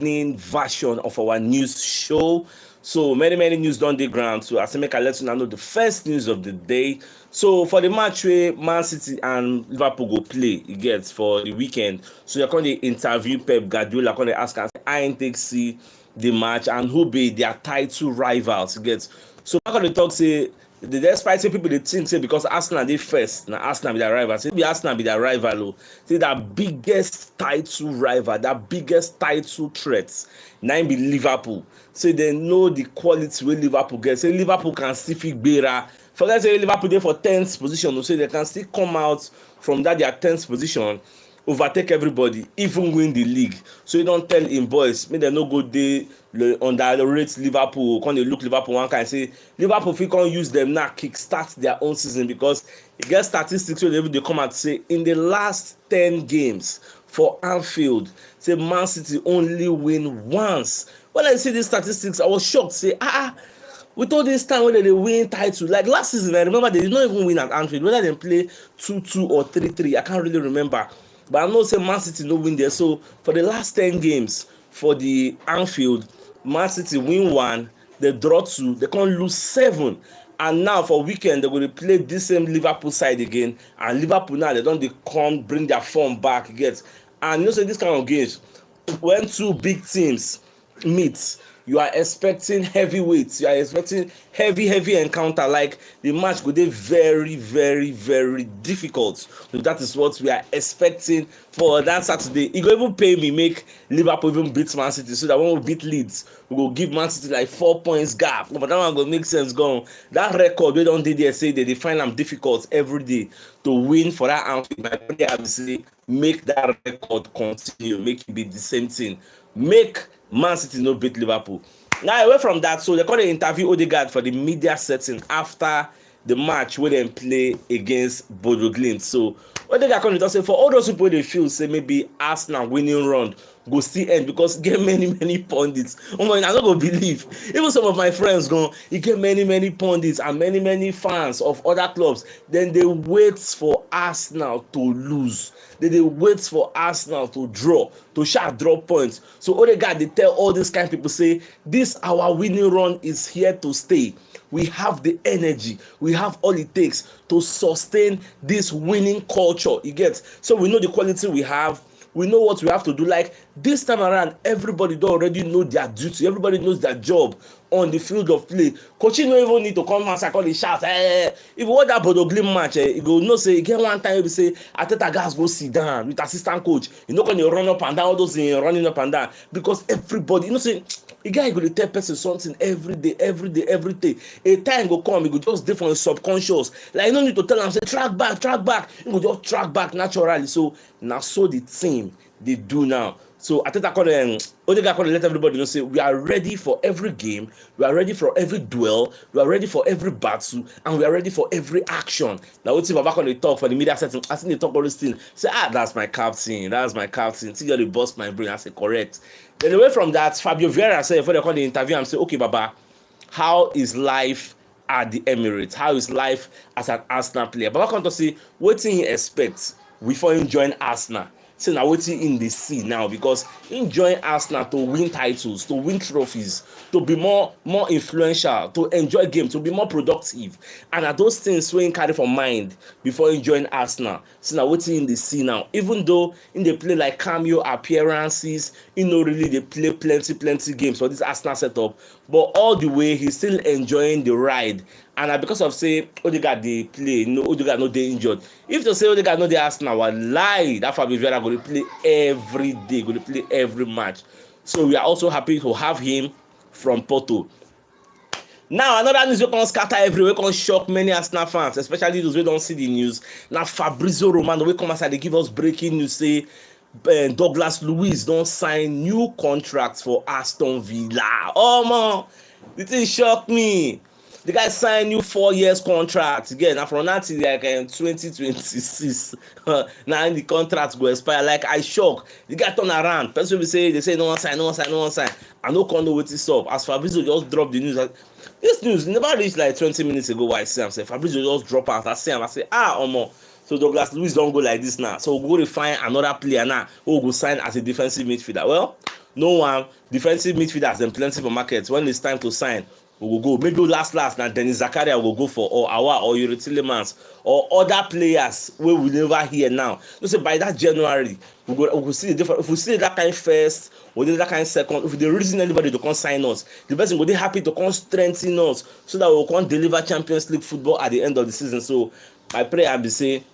version of our news show. So many news don dey ground. So as I make I let you know the first news of the day. So for the match where Man City and Liverpool go play, you get for the weekend. So you're going to interview Pep Guardiola, going to ask us, I ain't take see the match and who be their title rivals. You get. So I'm going to talk say despite say people dey think say because Arsenal dey first, na Arsenal be their rival. Say be Arsenal be their rival o. Say that biggest title rival, that biggest title threat, na im be Liverpool. Say they know the quality wey Liverpool get. Say Liverpool can still fit gbera. Forget say Liverpool dey for 10th position o. Say they can still come out from that their 10th position, overtake everybody, even win the league. So you don tell him boys make dem no go dey underrate Liverpool, come dey look Liverpool one kind say Liverpool fit come use dem now kick start their own season, because e get statistics wey dey come out say in the last 10 games for Anfield, say Man City only win once. When I see these statistics, I was shocked. Say with all this time when they win title, like last season I remember they did not even win at Anfield, whether they play 2-2 or 3-3, I can't really remember. But I know say Man City no win there. So for the last 10 games for the Anfield, Man City win 1, they draw 2, they can't lose 7. And now for weekend, they're going to play this same Liverpool side again. And Liverpool now, they don't come bring their form back again. And you know, so this kind of games, when two big teams meet, you are expecting heavyweights, you are expecting heavy encounter. Like the match could be very difficult. So that is what we are expecting for that Saturday. It go even pay me make Liverpool even beat Man City, so that when we beat Leeds, we go give Man City like 4 points gap. But that one go make sense. Gone that record we don't did there say they find them difficult every day to win for that Anfield. My point I will say make that record continue, make it be the same thing. Make Man City no beat Liverpool. Now away from that, so they call the interview Odegaard for the media setting after the match where they play against Bodo Glimt. So Odegaard come to say for all those people they feel say maybe Arsenal winning run go still end, because get many pundits. I no go believe. Even some of my friends go, you get many pundits and many fans of other clubs. Then they wait for Arsenal to lose. They wait for Arsenal to draw, to draw points. So Odegaard they tell all these kind of people say this our winning run is here to stay. We have the energy, we have all it takes to sustain this winning culture. You get, so we know the quality we have. We know what we have to do. Like this time around, everybody don't already know their duty. Everybody knows their job on the field of play. Coaching don't even need to come and call the shout. If you watch that Bodo Glimt match, you go no say again one time you say Ateta guys go sit down with assistant coach. You know when you run up and down, all those things running up and down, because everybody, you know say a guy go to tell person something every day. A time go come, you go just dey from subconscious. Like you don't need to tell them say track back. You go just track back naturally. So now so the team they do now. So Ateta call Odegaard call let everybody know say we are ready for every game, we are ready for every duel, we are ready for every battle, and we are ready for every action. Now what if Baba come dey talk for the media setting? I think they talk all this thing. Say that's my captain. See, they bust my brain. I say correct. Then away from that, Fabio Vieira said before they call the interview, I'm say okay Baba, how is life at the Emirates? How is life as an Arsenal player? Baba come to say wetin he expects before he join Arsenal. Say now wetin in the see now, because he join Arsenal to win titles, to win trophies, to be more influential, to enjoy games, to be more productive, and are those things wey he carry for mind before he join Arsenal. So now wetin in the see now, even though in dey play like cameo appearances, he no really dey play plenty games for this Arsenal setup, but all the way he's still enjoying the ride. And because of say Odegaard dey play, Odegaard no dey injured. If to say Odegaard no dey Arsenal, lie that Fabio Vieira go to play every day, go to play every match. So we are also happy to have him from Porto. Now another news wey come scatter everywhere, come shock many Arsenal fans, especially those wey don't see the news. Now Fabrizio Romano wey come outside, they give us breaking news say Douglas Luiz don sign new contracts for Aston Villa. Oh man, the thing shock me. The guy signed new 4 years contract again. Now from now till like 2026, now the contract go expire. Like I shock. The guy turn around. Person will say they say no one sign. I no come know what is up. As Fabrizio just dropped the news. This news never reached like 20 minutes ago. Why I see him say Fabrizio just drop out. I say omo. So Douglas Luiz don't go like this now. So we'll go to find another player now who will go sign as a defensive midfielder. Well, no one. Defensive midfielders dem plenty for market. When it's time to sign, we will go. Maybe last na Denis Zakaria will go for, or Awa or Yuri Tillemans or other players wey we never hear now. So say by that January we go see the difference. If we see that kind first or that kind second, if they reason anybody to come sign us, the person go dey happy to come strengthen us so that we will come deliver Champions League football at the end of the season. So my prayer be say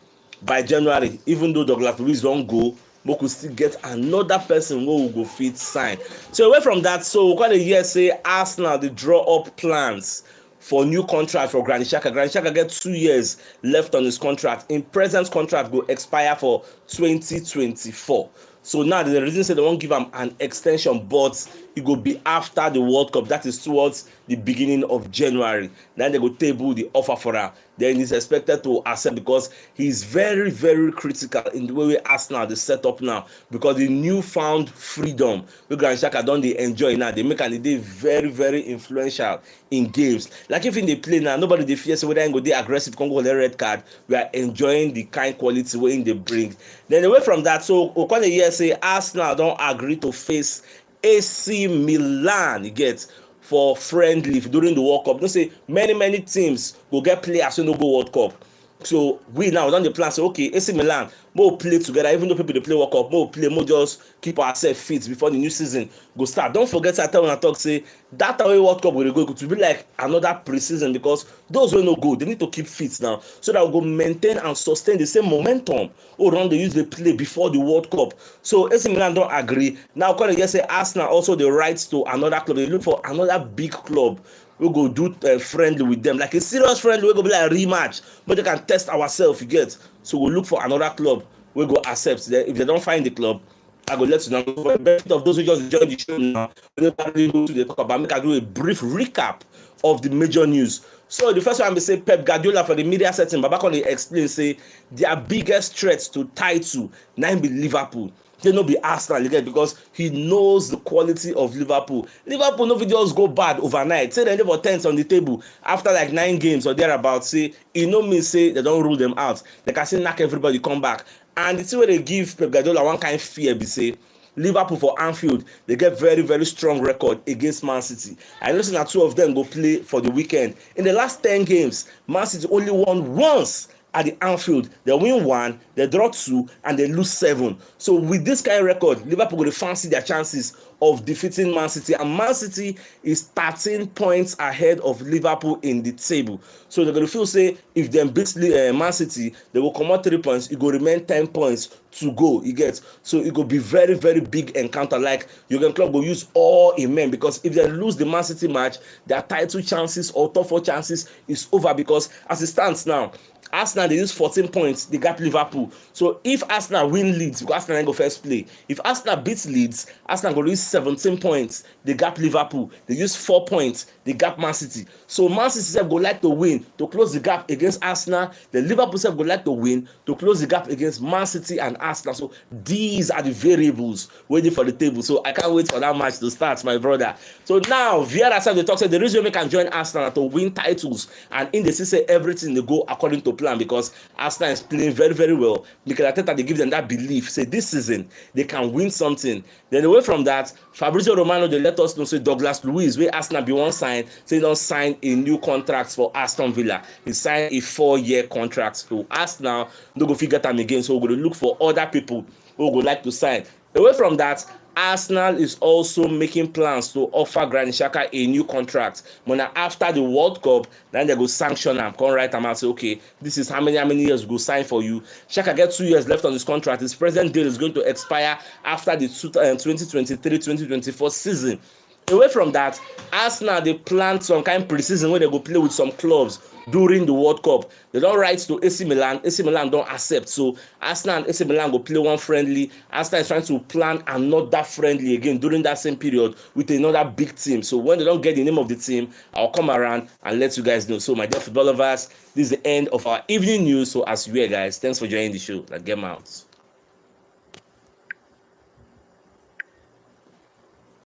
by January, even though Douglas Luiz don go, we could still get another person wey we go fit sign. So away from that, so we come dey hear say Arsenal dey draw up plans for new contract for Granit Xhaka. Granit Xhaka get 2 years left on his contract. Im present contract go expire for 2024. So now the reason say they wan give am an extension, but e go be after the World Cup. That is towards the beginning of January. Then they go table the offer for am. Then he's expected to accept because he's very, very critical in the way Arsenal dey set up now, because the newfound freedom wey Granit Xhaka don dey enjoy now, dey make am dey very, very influential in games. Like if im dey play now, nobody dey fear say whether im go dey aggressive, come go collect red card. We are enjoying the kind quality wey im dey bring. Then away from that, so we come dey hear say Arsenal don agree to face AC Milan, you get, for friendly during the World Cup. You know say many teams go get players wey no go World Cup. So we now don dey plan say okay, AC Milan mo play together, even though people dey play World Cup, mo just keep ourselves fit before the new season go start. Don't forget, I tell una talk say that way World Cup go go to be like another pre-season, because those wey no go, they need to keep fit now so that we go maintain and sustain the same momentum wey don dey use dey play before the World Cup. So AC Milan don agree. Now come dey hear say Arsenal also the rights to another club. They look for another big club we go do friendly with them, like a serious friendly. We go be like a rematch, but they can test ourselves, you get. So we'll look for another club. We go accept. If they don't find the club, I go let you know. For the benefit of those who just enjoy the show now, we don't really go to the talk about. Make I do a brief recap of the major news. So the first one be say Pep Guardiola for the media setting, Baba can explain say their biggest threat to title now be Liverpool. They no be Arsenal again, because he knows the quality of Liverpool. Liverpool no fit just go bad overnight. Say they for 10th on the table after like 9 games or thereabouts. Say e no mean say they don't rule them out. They can say knock everybody come back. And the thing where they give Pep Guardiola one kind of fear be say Liverpool for Anfield, they get very, very strong record against Man City. I know that 2 of them go play for the weekend. In the last 10 games, Man City only won once at the Anfield. They win 1, they draw 2, and they lose 7. So with this kind of record, Liverpool will fancy their chances of defeating Man City, and Man City is 13 points ahead of Liverpool in the table. So they're going to feel say if they beat Man City, they will come out 3 points. It will remain 10 points to go. You get, so it will be very, very big encounter. Like Jurgen Klopp will use all in men, because if they lose the Man City match, their title chances or top 4 chances is over, because as it stands now, Arsenal they use 14 points, they gap Liverpool. So if Arsenal win Leeds, because Arsenal go first play. If Arsenal beats Leeds, Arsenal go use 17 points, they gap Liverpool. They use 4 points, they gap Man City. So Man City self go like to win to close the gap against Arsenal. The Liverpool self go like to win to close the gap against Man City and Arsenal. So these are the variables waiting for the table. So I can't wait for that match to start, my brother. So now Vieira said they talk say the reason we can join Arsenal to win titles, and in the season everything they go according to plan, because Arsenal is playing very, very well. Because I think that they give them that belief, say this season they can win something. Then away from that, Fabrizio Romano they let us know say Douglas Luiz, where Arsenal be one sign, say don't sign a new contract for Aston Villa. He signed a 4-year contract. So Arsenal no go figure time again. So we're going to look for other people who would like to sign. Away from that, Arsenal is also making plans to offer Granit Xhaka a new contract. But now after the World Cup, then they go sanction him, come write him and say, okay, this is how many years we go sign for you. Xhaka get 2 years left on his contract. His present deal is going to expire after the 2023-2024 season. Away from that, Arsenal they plan some kind of pre-season where they go play with some clubs during the World Cup. They don't write to AC Milan. AC Milan don't accept. So Arsenal and AC Milan go play one friendly. Arsenal is trying to plan another friendly again during that same period with another big team. So when they don't get the name of the team, I'll come around and let you guys know. So my dear football lovers, this is the end of our evening news. So as you were, guys, thanks for joining the show. Like, get out.